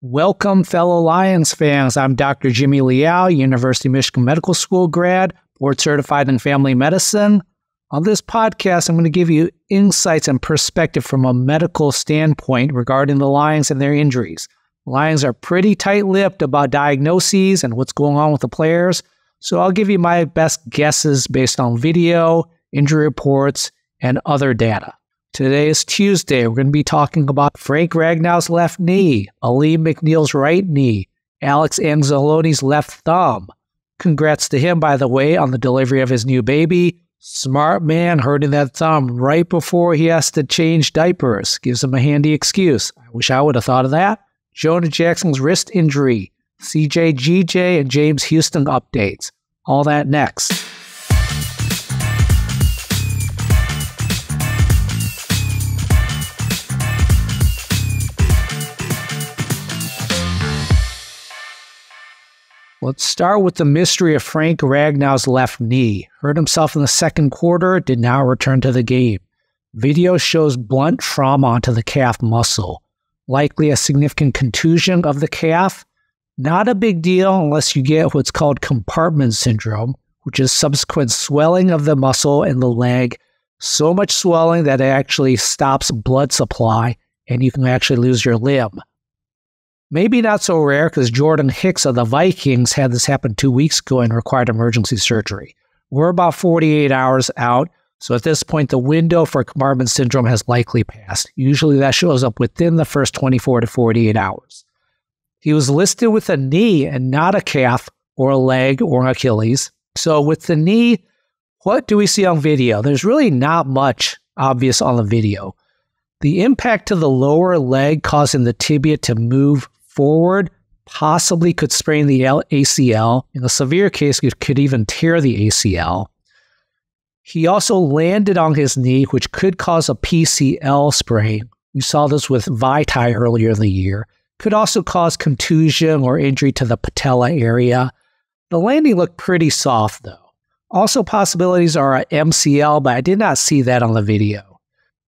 Welcome, fellow Lions fans. I'm Dr. Jimmy Liao, University of Michigan Medical School grad, board certified in family medicine. On this podcast, I'm going to give you insights and perspective from a medical standpoint regarding the Lions and their injuries. Lions are pretty tight-lipped about diagnoses and what's going on with the players, so I'll give you my best guesses based on video, injury reports, and other data. Today is Tuesday. We're going to be talking about Frank Ragnow's left knee, Alim McNeil's right knee, Alex Anzalone's left thumb. Congrats to him, by the way, on the delivery of his new baby. Smart man, hurting that thumb right before he has to change diapers. Gives him a handy excuse. I wish I would have thought of that. Jonah Jackson's wrist injury, CJ, GJ, and James Houston updates. All that next. Let's start with the mystery of Frank Ragnow's left knee. Hurt himself in the second quarter, did not return to the game. Video shows blunt trauma onto the calf muscle. Likely a significant contusion of the calf. Not a big deal unless you get what's called compartment syndrome, which is subsequent swelling of the muscle in the leg. So much swelling that it actually stops blood supply and you can actually lose your limb. Maybe not so rare because Jordan Hicks of the Vikings had this happen 2 weeks ago and required emergency surgery. We're about 48 hours out, so at this point the window for compartment syndrome has likely passed. Usually that shows up within the first 24 to 48 hours. He was listed with a knee and not a calf or a leg or an Achilles. So with the knee, what do we see on video? There's really not much obvious on the video. The impact to the lower leg causing the tibia to move forward possibly could sprain the ACL. In a severe case, it could even tear the ACL. He also landed on his knee, which could cause a PCL sprain. We saw this with Vitae earlier in the year. Could also cause contusion or injury to the patella area. The landing looked pretty soft, though. Also, possibilities are a MCL, but I did not see that on the video.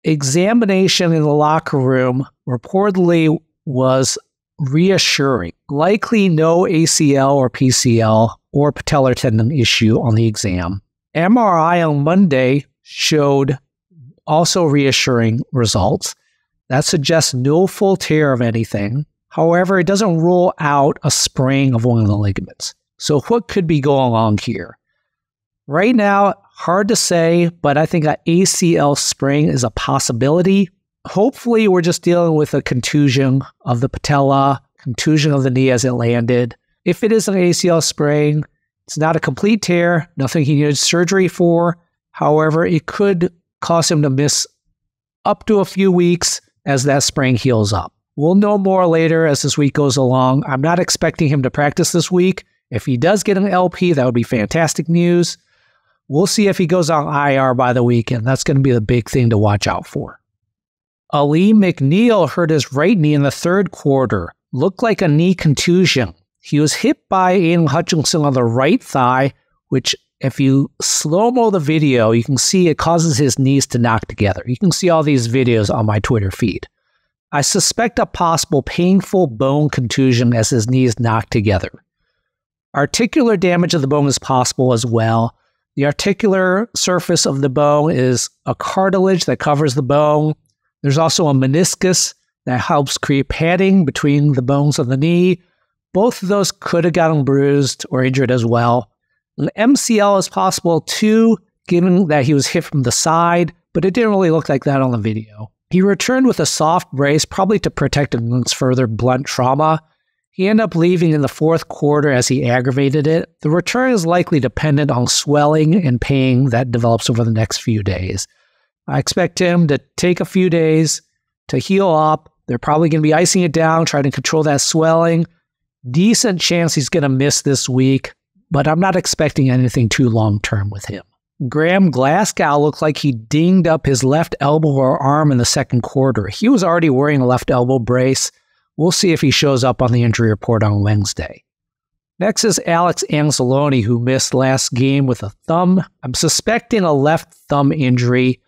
Examination in the locker room reportedly was reassuring. Likely no ACL or PCL or patellar tendon issue on the exam. MRI on Monday showed also reassuring results. That suggests no full tear of anything. However, it doesn't rule out a sprain of one of the ligaments. So what could be going on here? Right now, hard to say, but I think an ACL sprain is a possibility. Hopefully, we're just dealing with a contusion of the patella, contusion of the knee as it landed. If it is an ACL sprain, it's not a complete tear, nothing he needs surgery for. However, it could cause him to miss up to a few weeks as that sprain heals up. We'll know more later as this week goes along. I'm not expecting him to practice this week. If he does get an LP, that would be fantastic news. We'll see if he goes on IR by the weekend. That's going to be the big thing to watch out for. Alim McNeil hurt his right knee in the third quarter. Looked like a knee contusion. He was hit by Aiden Hutchinson on the right thigh, which if you slow-mo the video, you can see it causes his knees to knock together. You can see all these videos on my Twitter feed. I suspect a possible painful bone contusion as his knees knock together. Articular damage of the bone is possible as well. The articular surface of the bone is a cartilage that covers the bone. There's also a meniscus that helps create padding between the bones of the knee. Both of those could have gotten bruised or injured as well. An MCL is possible too, given that he was hit from the side, but it didn't really look like that on the video. He returned with a soft brace, probably to protect against further blunt trauma. He ended up leaving in the fourth quarter as he aggravated it. The return is likely dependent on swelling and pain that develops over the next few days. I expect him to take a few days to heal up. They're probably going to be icing it down, trying to control that swelling. Decent chance he's going to miss this week, but I'm not expecting anything too long-term with him. Graham Glasgow looked like he dinged up his left elbow or arm in the second quarter. He was already wearing a left elbow brace. We'll see if he shows up on the injury report on Wednesday. Next is Alex Anzalone, who missed last game with a thumb. I'm suspecting a left thumb injury.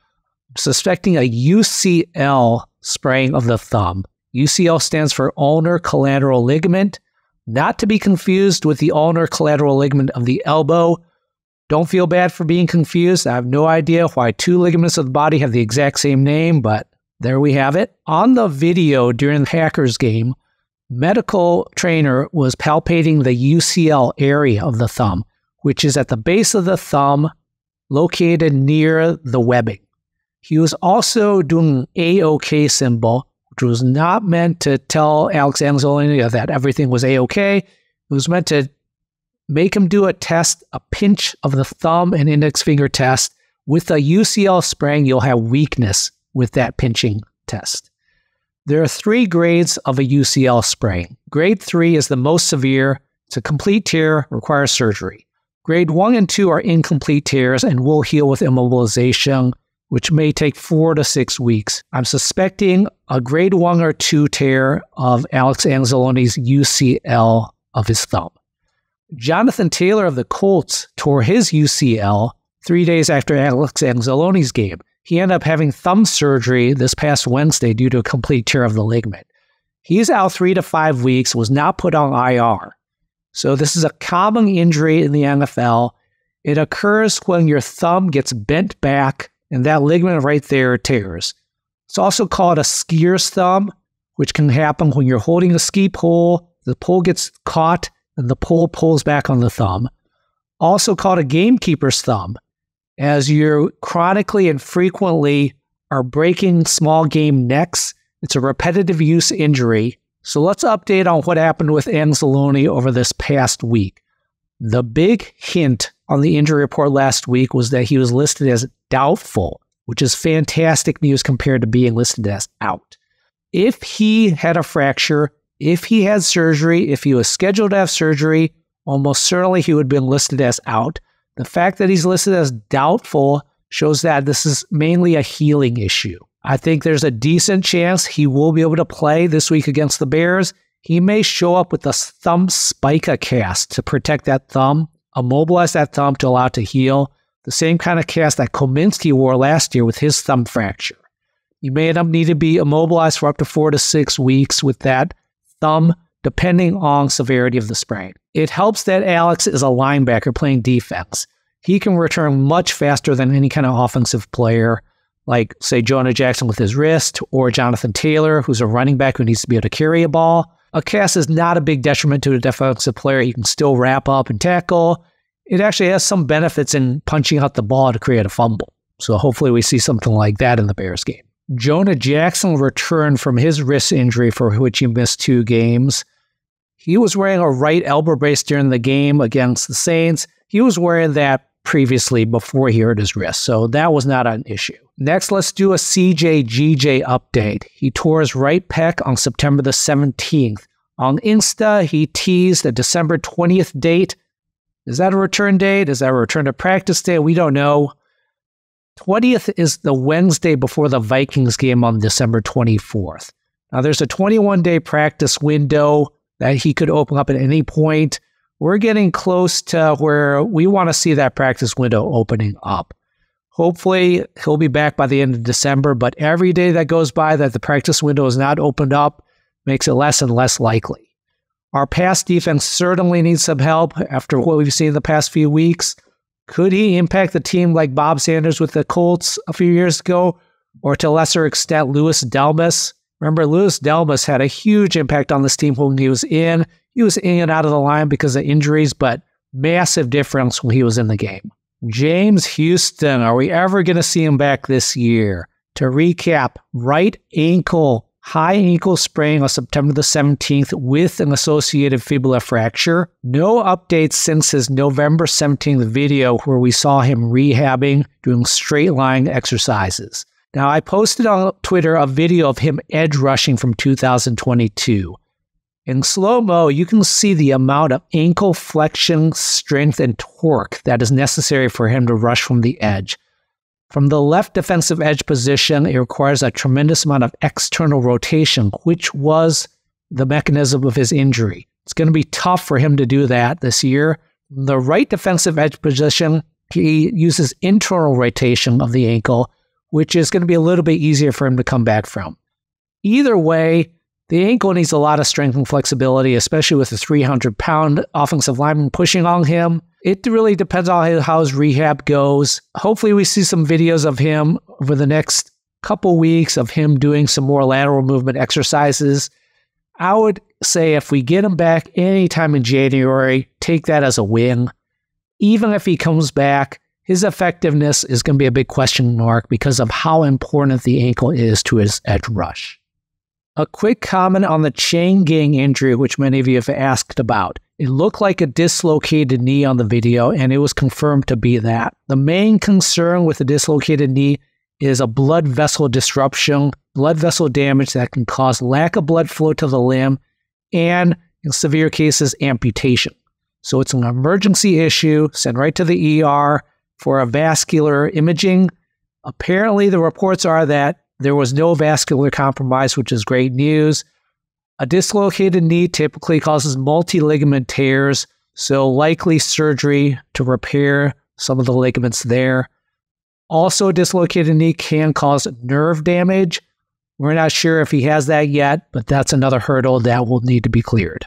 I'm suspecting a UCL sprain of the thumb. UCL stands for ulnar collateral ligament, not to be confused with the ulnar collateral ligament of the elbow. Don't feel bad for being confused. I have no idea why two ligaments of the body have the exact same name, but there we have it. On the video during the Packers game, medical trainer was palpating the UCL area of the thumb, which is at the base of the thumb, located near the webbing. He was also doing an A-OK symbol, which was not meant to tell Alex Anzalone that everything was A-OK. It was meant to make him do a test, a pinch of the thumb and index finger test. With a UCL sprain, you'll have weakness with that pinching test. There are 3 grades of a UCL sprain. Grade 3 is the most severe. It's a complete tear, requires surgery. Grade 1 and 2 are incomplete tears and will heal with immobilization, which may take 4 to 6 weeks. I'm suspecting a grade 1 or 2 tear of Alex Anzalone's UCL of his thumb. Jonathan Taylor of the Colts tore his UCL 3 days after Alex Anzalone's game. He ended up having thumb surgery this past Wednesday due to a complete tear of the ligament. He's out 3 to 5 weeks, was not put on IR. So this is a common injury in the NFL. It occurs when your thumb gets bent back and that ligament right there tears. It's also called a skier's thumb, which can happen when you're holding a ski pole, the pole gets caught, and the pole pulls back on the thumb. Also called a gamekeeper's thumb, as you chronically and frequently are breaking small game necks. It's a repetitive use injury. So let's update on what happened with Anzalone over this past week. The big hint on the injury report last week was that he was listed as doubtful, which is fantastic news compared to being listed as out. If he had a fracture, if he had surgery, if he was scheduled to have surgery, almost certainly he would have been listed as out. The fact that he's listed as doubtful shows that this is mainly a healing issue. I think there's a decent chance he will be able to play this week against the Bears. He may show up with a thumb spica cast to protect that thumb, immobilize that thumb to allow it to heal. The same kind of cast that Kominski wore last year with his thumb fracture. You may end up needing to be immobilized for up to 4 to 6 weeks with that thumb, depending on severity of the sprain. It helps that Alex is a linebacker playing defense. He can return much faster than any kind of offensive player, like, say, Jonah Jackson with his wrist, or Jonathan Taylor, who's a running back who needs to be able to carry a ball. A cast is not a big detriment to a defensive player. He can still wrap up and tackle. It actually has some benefits in punching out the ball to create a fumble. So hopefully we see something like that in the Bears game. Jonah Jackson returned from his wrist injury for which he missed 2 games. He was wearing a right elbow brace during the game against the Saints. He was wearing that previously before he hurt his wrist, so that was not an issue. Next, let's do a CJ/GJ update. He tore his right pec on September the 17th. On Insta, he teased a December 20th date. Is that a return date? Is that a return to practice date? We don't know. 20th is the Wednesday before the Vikings game on December 24th. Now, there's a 21-day practice window that he could open up at any point. We're getting close to where we want to see that practice window opening up. Hopefully, he'll be back by the end of December, but every day that goes by that the practice window is not opened up makes it less and less likely. Our pass defense certainly needs some help after what we've seen the past few weeks. Could he impact the team like Bob Sanders with the Colts a few years ago, or to a lesser extent, Louis Delmas? Remember, Louis Delmas had a huge impact on this team when he was in. He was in and out of the line because of injuries, but massive difference when he was in the game. James Houston, are we ever going to see him back this year? To recap, right ankle, high ankle sprain on September the 17th with an associated fibula fracture. No updates since his November 17th video where we saw him rehabbing, doing straight line exercises. Now, I posted on Twitter a video of him edge rushing from 2022. In slow-mo, you can see the amount of ankle flexion, strength, and torque that is necessary for him to rush from the edge. From the left defensive edge position, it requires a tremendous amount of external rotation, which was the mechanism of his injury. It's going to be tough for him to do that this year. From the right defensive edge position, he uses internal rotation of the ankle, which is going to be a little bit easier for him to come back from. Either way, The ankle needs a lot of strength and flexibility, especially with a 300-pound offensive lineman pushing on him. It really depends on how his rehab goes. Hopefully we see some videos of him over the next couple weeks of him doing some more lateral movement exercises. I would say if we get him back anytime in January, take that as a win. Even if he comes back, his effectiveness is going to be a big question mark because of how important the ankle is to his edge rush. A quick comment on the chain gang injury, which many of you have asked about. It looked like a dislocated knee on the video, and it was confirmed to be that. The main concern with the dislocated knee is a blood vessel disruption, blood vessel damage that can cause lack of blood flow to the limb, and in severe cases, amputation. So it's an emergency issue, sent right to the ER for a vascular imaging. Apparently, the reports are that there was no vascular compromise, which is great news. A dislocated knee typically causes multi-ligament tears, so likely surgery to repair some of the ligaments there. Also, a dislocated knee can cause nerve damage. We're not sure if he has that yet, but that's another hurdle that will need to be cleared.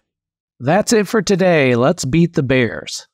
That's it for today. Let's beat the Bears.